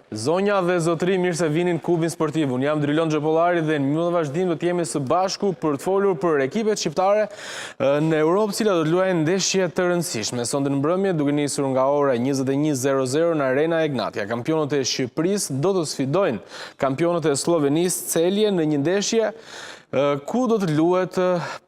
Zonja dhe zotri, mirë se vinin Klubin Sportiv. Unë jam Drilon Gjepollari dhe në një vazhdim do të jemi së bashku për të folur për ekipet shqiptare në Europë, cilat do të luajnë ndeshje të rëndësishme. Sonte në mbrëmje, duke nisur nga ora 21:00 në Arena Egnatia. Kampionët e Shqipërisë do të sfidojnë kampionët e Slovenisë Celje në një ndeshje ku do të luhet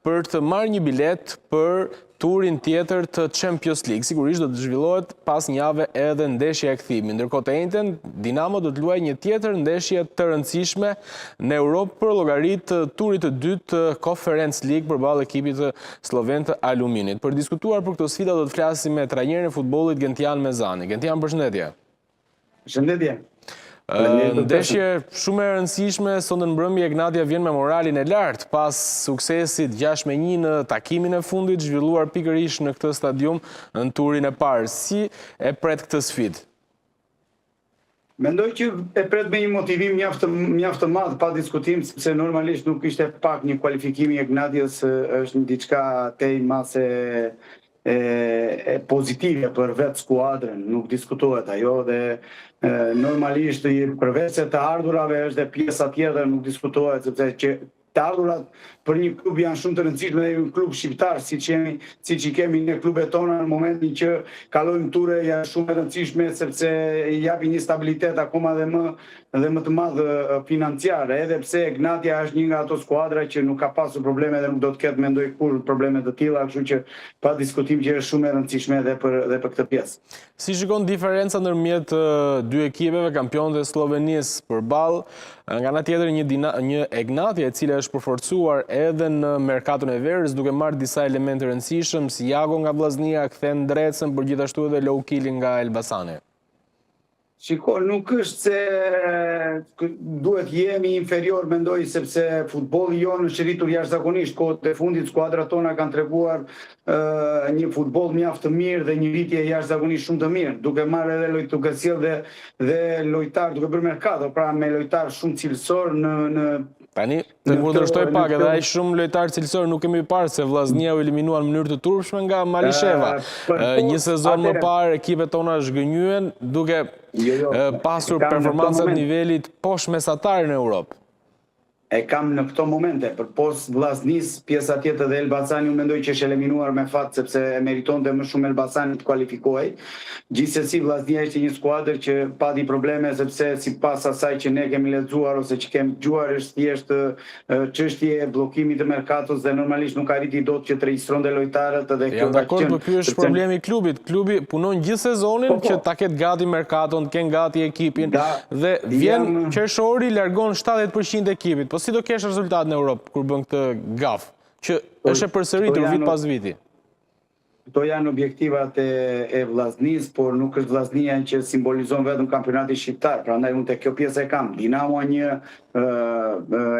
për të marrë një bilet për turin tjetër të Champions League. Sigurisht do të zhvillohet pas një jave edhe ndeshja e kthimit. Ndërkohë të njëjtën, Dinamo do të luajë një tjetër ndeshje të rëndësishme në Europë për llogarit të turit të dytë të Conference League përballë ekipit të sloven të Aluminit. Për diskutuar për këtë sfida do të flasim me trajnerin e futbollit Gentian Mezani. Gentian, përshëndetje. Përshëndetje. Ndeshje shumë e rëndësishme, sonte në mbrëmje Egnatia vjen me moralin e lartë pas suksesit 6-1 në takimin e fundit zhvilluar pikërisht në këtë stadium në turin e parë. Si e pret këtë sfidë? Mendoj që e pret me një motivim mjaft të madh pa diskutim, sepse normalisht nuk ishte pak një kualifikim i Egnatias, është një diçka tej mase e pozitive për vetë skuadrën, nuk diskutohet ajo dhe normalisht përveç se të ardhurave është dhe pjesa tjetër nuk diskutohet, sepse që të ardhurat për një klub janë shumë të rëndësishme dhe një klub shqiptar, siç i kemi në klubet tona në momentin që kalojmë ture, janë shumë e rëndësishme sepse japi një stabilitet akoma dhe më të madh financiar, edhe pse Egnatia është një nga ato skuadra që nuk ka pasur probleme dhe nuk do të ketë mendoj kur probleme të tilla, kështu që pa diskutim që është shumë e rëndësishme edhe për këtë pjesë. Si shikon diferenca ndërmjet dy ekipeve, kampionët e Slovenisë përballë, nga ana tjetër një Egnatia e cila është përforcuar edhe në merkaton e verës, duke marrë disa elemente rëndësishëm, si Jago nga Vllaznia, kthen Drecën, por gjithashtu edhe Loukili nga Elbasani. Shiko, nuk është se duhet jemi inferior, mendoj, sepse futbolli jonë është rritur jashtëzakonisht. Kohët e fundit skuadrat tona kanë treguar një futboll mjaft të mirë dhe një rritje jashtëzakonisht shumë të mirë, duke marrë edhe duke sjellë dhe lojtar, duke bërë merkato, pra me lojtar shumë cilësor në Tani, të kundërshtoj pak, edhe ai shumë lojtar cilësor nuk kemi parë se Vllaznia u eliminua në mënyrë të turpshme nga Malisheva. Një sezon më parë ekipet tona zhgënjyen duke pasur performancat nivelit poshtë mesatar në Europë. E kam në këto momente, për post Vllaznis, pjesa tjetër dhe Elbasani, unë mendoj që është eliminuar me fat, sepse e meritonte më shumë Elbasani të kualifikohej. Gjithsesi Vllaznia ishte një skuadër që pati probleme, sepse sipas asaj që ne kemi lexuar ose që kemi dëgjuar është thjesht çështje e bllokimit të merkatos dhe normalisht nuk arriti dot që të regjistronte lojtarët dhe kjo ka qenë. Po ky është problemi i klubit. Klubi punon gjithë sezonin që ta ketë gati merkaton, të kenë gati ekipin dhe vjen qershori largon 70% e ekipit. Si do kesh rezultat në Europë kur bën këtë gaf, që është e përsëritur vit pas viti? Këto janë objektivat e Vllaznis, por nuk është Vllaznia që simbolizon vetëm kampionatin shqiptar, prandaj unë te kjo pjesë e kam. Dinamo 1,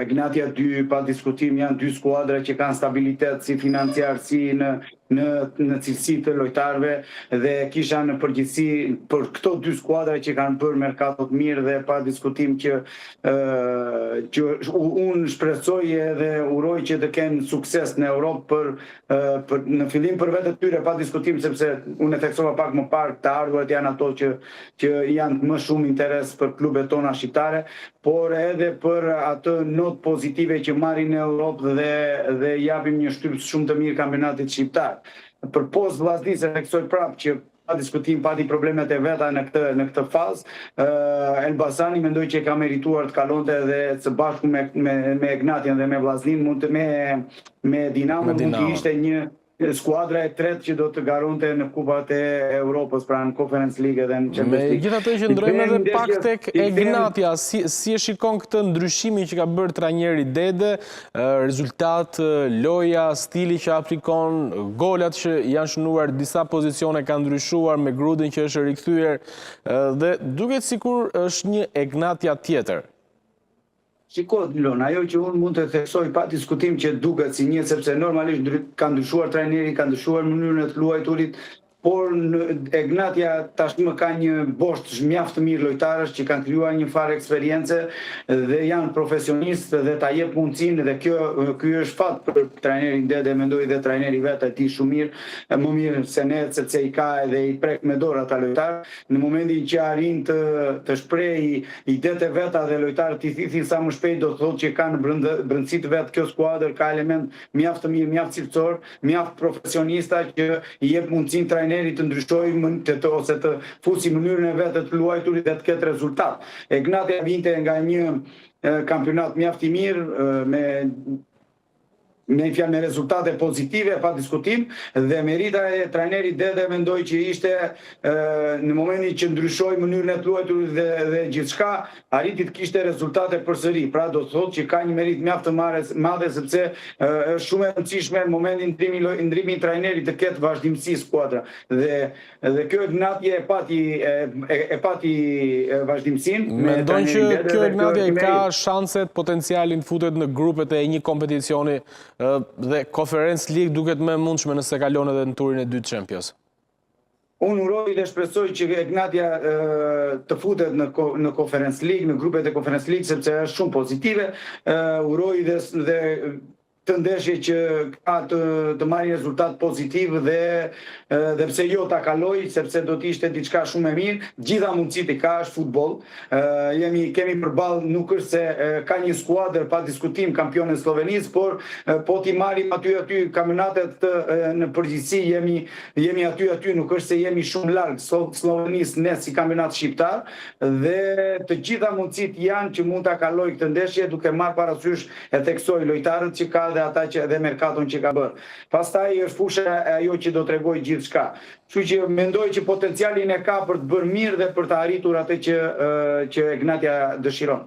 Egnatia 2, pa diskutim janë dy skuadra që kanë stabilitet si financiar, si në cilësi të lojtarëve dhe kisha në përgjithësi për këto dy skuadra që kanë bërë merkato të mirë dhe pa diskutim që unë shpresoj edhe uroj që të kenë sukses në Europë në fillim për vetë tyre, pa diskutim sepse unë e theksova pak më parë të ardhurat janë ato që janë më shumë interes për klubet tona shqiptare, por edhe për atë not pozitive që marrin në Europë dhe japim një shtyp shumë të mirë kampionatit shqiptar. Për post Vllaznisë e theksoj prapë që pa diskutim pati problemet e veta në këtë fazë. Elbasani mendoj që ka merituar të kalonte dhe së bashku me Egnatian dhe me Vllaznin, me Dinamo mund të ishte një skuadra e tretë që do të garonte në kupat e Europës, pra në Conference League dhe në Champions League. Megjithatë që ndrojmë edhe pak tek Egnatia, si e shikon këtë ndryshimin që ka bërë trajneri Dede, rezultat, loja, stili që aplikon, golat që janë shënuar, disa pozicione kanë ndryshuar me Grudin që është rikthyer dhe duket sikur është një Egnatia tjetër. Shiko, Lon, ajo që unë mund të theksoj pa diskutim që duket si një, sepse normalisht ka ndryshuar trajneri, ka ndryshuar mënyrën e të luajturit, por Egnatia tashmë ka një boshtë mjaft të mirë lojtarësh që kanë krijuar një farë eksperiencë dhe janë profesionistë dhe ta jep mundësinë dhe ky është fat për trajnerin Dede, mendoj dhe trajneri vetë e di shumë mirë, më mirë se ne sepse i ka edhe i prek me dorë ata lojtarë. Në momentin që arrin të shprehë idetë e veta dhe lojtarët i thithin sa më shpejt, do të thotë që kanë brendësi të vet kjo skuadër ka element mjaft të mirë, mjaft cilësor, mjaft profesionista që i jep mundësinë trajnerit të ndryshojë ose të fusi mënyrën e vetë të luajturit dhe të ketë rezultat. Egnatia vinte nga një kampionat mjaft i mirë me rezultate pozitive, pa diskutim, dhe merita e trajnerit Dede mendoj që ishte në momentin që ndryshoi mënyrën e të luajturit dhe gjithçka, arriti të kishte rezultate përsëri. Pra do të thotë që ka një merit mjaft të madhe sepse është shumë e rëndësishme në momentin ndrimi i trajnerit të ketë vazhdimsi skuadra. Dhe kjo Egnatia e pati vazhdimsinë. Mendon që kjo Egnatia i ka shanset, potencialin të futet në grupet e një kompeticioni dhe Conference League duket më e mundshme nëse kalon edhe në turin e dytë Champions? Unë uroj dhe shpresoj që Egnatia të futet në Conference League, në grupet e Conference League, sepse është shumë pozitive. Uroj dhe të ndeshje që ka të marrë rezultat pozitiv dhe pse jo ta kaloj, sepse do të ishte diçka shumë e mirë. Gjitha mundësit i ka, është futboll. Kemi përballë, nuk është se ka një skuadër pa diskutim kampion e Slovenisë, por po t'i marrim aty kampionatet në përgjithësi jemi aty, nuk është se jemi shumë larg Slovenisë ne si kampionat shqiptar, dhe të gjitha mundësit janë që mund ta kaloj këtë ndeshje duke marrë parasysh e theksoj lojtarët që ka dhe ata që edhe merkaton që ka bërë. Pastaj është fusha ajo që do t'rregoj gjithçka. Kështu që mendoj që potencialin e ka për të bërë mirë dhe për të arritur atë që Egnatia dëshiron.